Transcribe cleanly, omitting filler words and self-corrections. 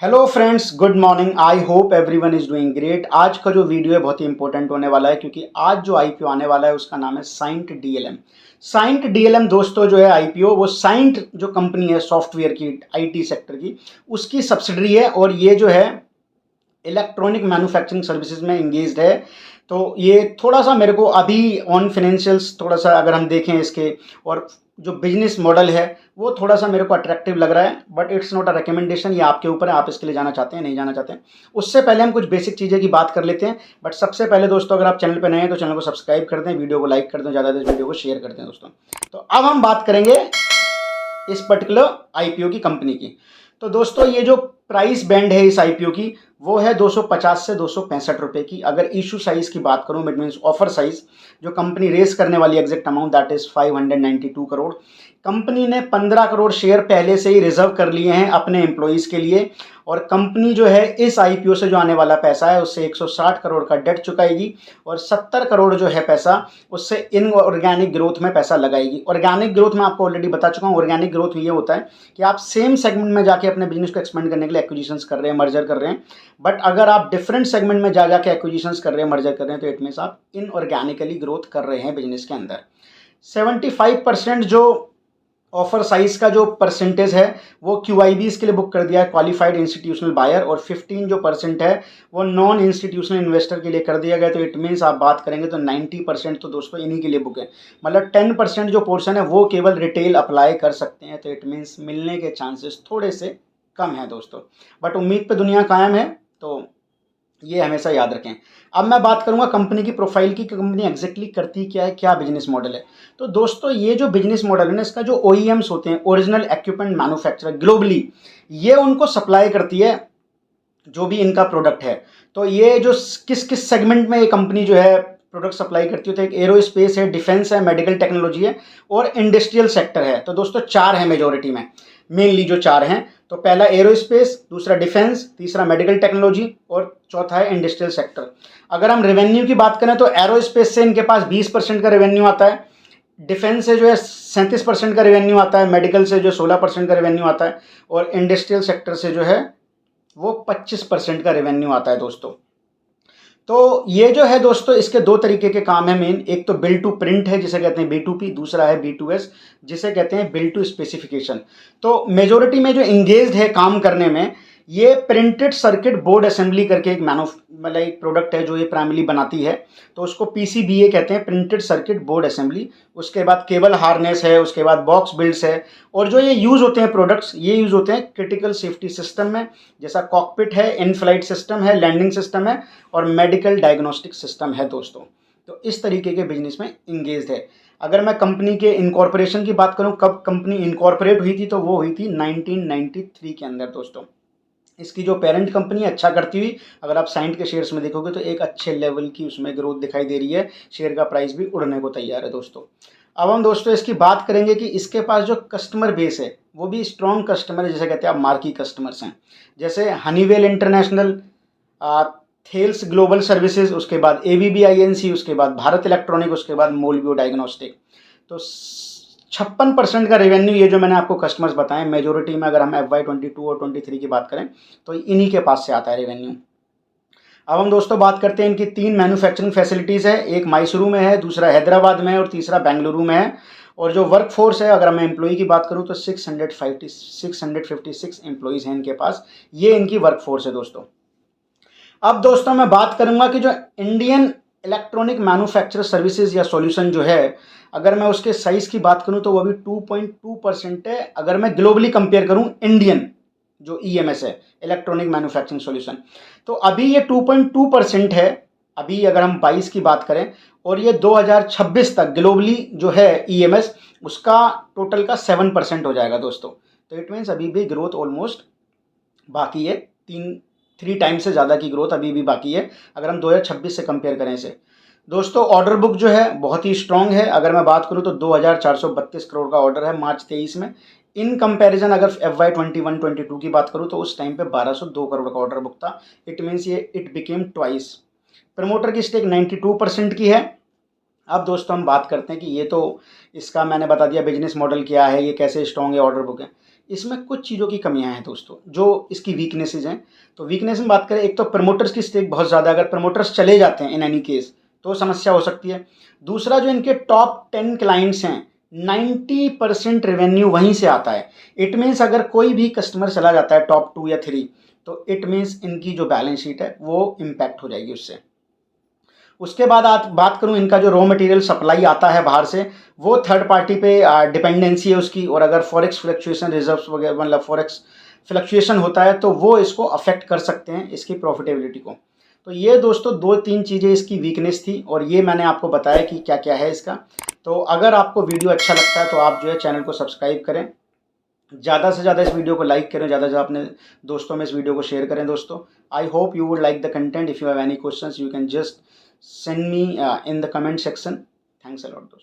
Hello friends, good morning. I hope everyone is doing great. आज का जो video है बहुत ही इंपॉर्टेंट होने वाला है क्योंकि आज जो आईपीओ आने वाला है उसका नाम है साइंट डीएलएम। साइंट डीएलएम दोस्तों जो है आईपीओ, वो साइंट जो कंपनी है सॉफ्टवेयर की, आईटी सेक्टर की, उसकी सब्सिडरी है और ये जो है इलेक्ट्रॉनिक मैन्युफैक्चरिंग सर्विसेज में इंगेज्ड है। तो ये थोड़ा सा मेरे को अभी ऑन फाइनेंशियल्स थोड़ा सा अगर हम देखें इसके और जो बिजनेस मॉडल है वो थोड़ा सा मेरे को अट्रैक्टिव लग रहा है, but it's not a recommendation. ये आपके ऊपर है, आप इसके लिए जाना चाहते हैं नहीं जाना चाहते हैं। उससे पहले हम कुछ बेसिक चीज़ें की बात कर लेते हैं। बट सबसे पहले दोस्तों, अगर आप चैनल पर नए हैं तो चैनल को सब्सक्राइब कर दें, वीडियो को लाइक कर दें, ज़्यादा से वीडियो को शेयर कर दें दोस्तों। तो अब हम बात करेंगे इस पर्टिकुलर आईपीओ की कंपनी की। तो दोस्तों ये जो प्राइस बैंड है इस आईपीओ की वो है 250 से 265 रुपए की। अगर इशू साइज की बात करूं, इट मीन्स ऑफर साइज, जो कंपनी रेस करने वाली exact amount that is 592 crore. Company ने 15 करोड़ शेयर पहले से ही रिजर्व कर लिए हैं अपने एम्प्लॉइज़ के लिए और कंपनी जो है इस आईपीओ से जो आने वाला पैसा है उससे 160 करोड़ का डेट चुकाएगी और 70 करोड़ जो है पैसा उससे इन ऑर्गेनिक ग्रोथ में पैसा लगाएगी। ऑर्गेनिक ग्रोथ मैं आपको ऑलरेडी बता चुका हूँ। ऑर्गेनिक ग्रोथ ये होता है कि आप सेम सेगमेंट में जाके अपने बिजनेस को एक्सपेंड करने के लिए एक्विजिशंस कर रहे हैं, मर्जर कर रहे हैं। बट अगर आप डिफरेंट सेगमेंट में जाके एक्विजिशंस कर रहे हैं, मर्जर कर रहे हैं, तो इट मीन्स आप इनऑर्गेनिकली ग्रोथ कर रहे हैं बिजनेस के अंदर। 75% जो ऑफर साइज का जो परसेंटेज है वो क्यूआईबीज के लिए बुक कर दिया है, क्वालिफाइड इंस्टीट्यूशनल बायर, और 15 जो परसेंट है वो नॉन इंस्टीट्यूशनल इन्वेस्टर के लिए कर दिया गया। तो इट मीन्स आप बात करेंगे तो 90% तो दोस्तों इन्हीं के लिए बुक है। मतलब 10% जो पोर्शन है वो केवल रिटेल अप्लाई कर सकते हैं। तो इट मीन्स मिलने के चांसेस थोड़े से कम है दोस्तों, बट उम्मीद पे दुनिया कायम है, तो ये हमेशा याद रखें। अब मैं बात करूंगा कंपनी की प्रोफाइल की, कंपनी एग्जैक्टली करती क्या है, क्या बिजनेस मॉडल है। तो दोस्तों ये जो बिजनेस मॉडल है ना, इसका जो ओईएम्स होते हैं, ओरिजिनल इक्विपमेंट मैन्युफैक्चरर, ग्लोबली ये उनको सप्लाई करती है जो भी इनका प्रोडक्ट है। तो ये जो किस किस सेगमेंट में ये कंपनी जो है प्रोडक्ट सप्लाई करती है, तो एक एरोस्पेस है, डिफेंस है, मेडिकल टेक्नोलॉजी है और इंडस्ट्रियल सेक्टर है। तो दोस्तों चार है मेजोरिटी में, मेनली जो चार हैं। तो पहला एरोस्पेस, दूसरा डिफेंस, तीसरा मेडिकल टेक्नोलॉजी और चौथा है इंडस्ट्रियल सेक्टर। अगर हम रेवेन्यू की बात करें तो एरोस्पेस से इनके पास 20% का रेवेन्यू आता है, डिफेंस से जो है 37% का रेवेन्यू आता है, मेडिकल से जो 16% का रेवेन्यू आता है और इंडस्ट्रियल सेक्टर से जो है वो 25% का रेवेन्यू आता है दोस्तों। तो ये जो है दोस्तों इसके दो तरीके के काम है मेन। एक तो बिल टू प्रिंट है जिसे कहते हैं B2P, दूसरा है B2S जिसे कहते हैं बिल टू स्पेसिफिकेशन। तो मेजोरिटी में जो इंगेज्ड है काम करने में, ये प्रिंटेड सर्किट बोर्ड असेंबली करके एक मतलब एक प्रोडक्ट है जो ये प्राइमरी बनाती है। तो उसको PCBA कहते हैं, प्रिंटेड सर्किट बोर्ड असेंबली। उसके बाद केबल हार्नेस है, उसके बाद बॉक्स बिल्ड्स है और जो ये यूज़ होते हैं प्रोडक्ट्स, ये यूज़ होते हैं क्रिटिकल सेफ्टी सिस्टम में, जैसा कॉकपिट है, इन फ्लाइट सिस्टम है, लैंडिंग सिस्टम है और मेडिकल डायग्नोस्टिक सिस्टम है दोस्तों। तो इस तरीके के बिजनेस में इंगेज्ड है। अगर मैं कंपनी के इनकॉर्पोरेशन की बात करूं, कब कंपनी इनकॉर्पोरेट हुई थी, तो वो हुई थी 1993 के अंदर दोस्तों। इसकी जो पेरेंट कंपनी अच्छा करती हुई, अगर आप साइंट के शेयर्स में देखोगे तो एक अच्छे लेवल की उसमें ग्रोथ दिखाई दे रही है, शेयर का प्राइस भी उड़ने को तैयार है दोस्तों। अब हम दोस्तों इसकी बात करेंगे कि इसके पास जो कस्टमर बेस है वो भी स्ट्रॉन्ग कस्टमर है, जैसे कहते हैं आप मार्की कस्टमर्स हैं, जैसे Honeywell international, Thales global services, उसके बाद ABB INC, उसके बाद भारत इलेक्ट्रॉनिक, उसके बाद मोलवियो डायग्नोस्टिक। तो 56% का रेवेन्यू ये जो मैंने आपको कस्टमर्स बताएं, मेजोरिटी में अगर हम FY22 और 23 की बात करें तो इन्हीं के पास से आता है रेवेन्यू। अब हम दोस्तों बात करते हैं इनकी 3 मैन्युफैक्चरिंग फैसिलिटीज़ है, एक मैसूरू में है, दूसरा हैदराबाद में है और तीसरा बेंगलुरु में है। और जो वर्क फोर्स है, अगर मैं एम्प्लॉई की बात करूं तो 656 एम्प्लॉइज़ हैं इनके पास। ये इनकी वर्क फोर्स है दोस्तों। अब दोस्तों मैं बात करूंगा कि जो इंडियन इलेक्ट्रॉनिक मैन्युफैक्चरर सर्विसेज या सॉल्यूशन जो है, अगर मैं उसके साइज़ की बात करूं तो वो अभी 2.2% है। अगर मैं ग्लोबली कंपेयर करूं इंडियन जो EMS है, इलेक्ट्रॉनिक मैन्युफैक्चरिंग सॉल्यूशन, तो अभी ये 2.2% है अभी अगर हम 22 की बात करें, और ये 2026 तक ग्लोबली जो है EMS उसका टोटल का 7% हो जाएगा दोस्तों। तो इट मीन्स अभी भी ग्रोथ ऑलमोस्ट बाकी है, 3 टाइम्स से ज़्यादा की ग्रोथ अभी भी बाकी है अगर हम 2026 से कंपेयर करें इसे। दोस्तों ऑर्डर बुक जो है बहुत ही स्ट्रॉन्ग है। अगर मैं बात करूं तो 2432 करोड़ का ऑर्डर है मार्च 23 में। इन कंपैरिजन अगर FY21-22 की बात करूं तो उस टाइम पे 1202 करोड़ का ऑर्डर बुक था। इट मीन्स ये इट बिकेम ट्वाइस। प्रमोटर की स्टेक 92% की है। अब दोस्तों हम बात करते हैं कि ये तो इसका मैंने बता दिया बिजनेस मॉडल क्या है, ये कैसे स्ट्रॉन्ग है, ऑर्डर बुक है। इसमें कुछ चीज़ों की कमियां हैं दोस्तों, जो इसकी वीकनेसेस हैं। तो वीकनेस में बात करें, एक तो प्रमोटर्स की स्टेक बहुत ज़्यादा, अगर प्रमोटर्स चले जाते हैं इन एनी केस तो समस्या हो सकती है। दूसरा, जो इनके टॉप 10 क्लाइंट्स हैं 90% रेवेन्यू वहीं से आता है। इट मीन्स अगर कोई भी कस्टमर चला जाता है टॉप 2 या 3, तो इट मीन्स इनकी जो बैलेंस शीट है वो इम्पैक्ट हो जाएगी उससे। उसके बाद आज बात करूं, इनका जो रॉ मटेरियल सप्लाई आता है बाहर से, वो थर्ड पार्टी पे डिपेंडेंसी है उसकी, और अगर फॉरेक्स फ्लक्चुएशन रिजर्व्स वगैरह मतलब फॉरेक्स फ्लक्चुएशन होता है तो वो इसको अफेक्ट कर सकते हैं इसकी प्रॉफिटेबिलिटी को। तो ये दोस्तों 2-3 चीज़ें इसकी वीकनेस थी, और ये मैंने आपको बताया कि क्या क्या है इसका। तो अगर आपको वीडियो अच्छा लगता है तो आप जो है चैनल को सब्सक्राइब करें, ज़्यादा से ज़्यादा इस वीडियो को लाइक करें, ज़्यादा से ज़्यादा अपने दोस्तों में इस वीडियो को शेयर करें दोस्तों। I hope you would like the content. If you have any questions you can just send me in the comment section. Thanks a lot दोस्तों।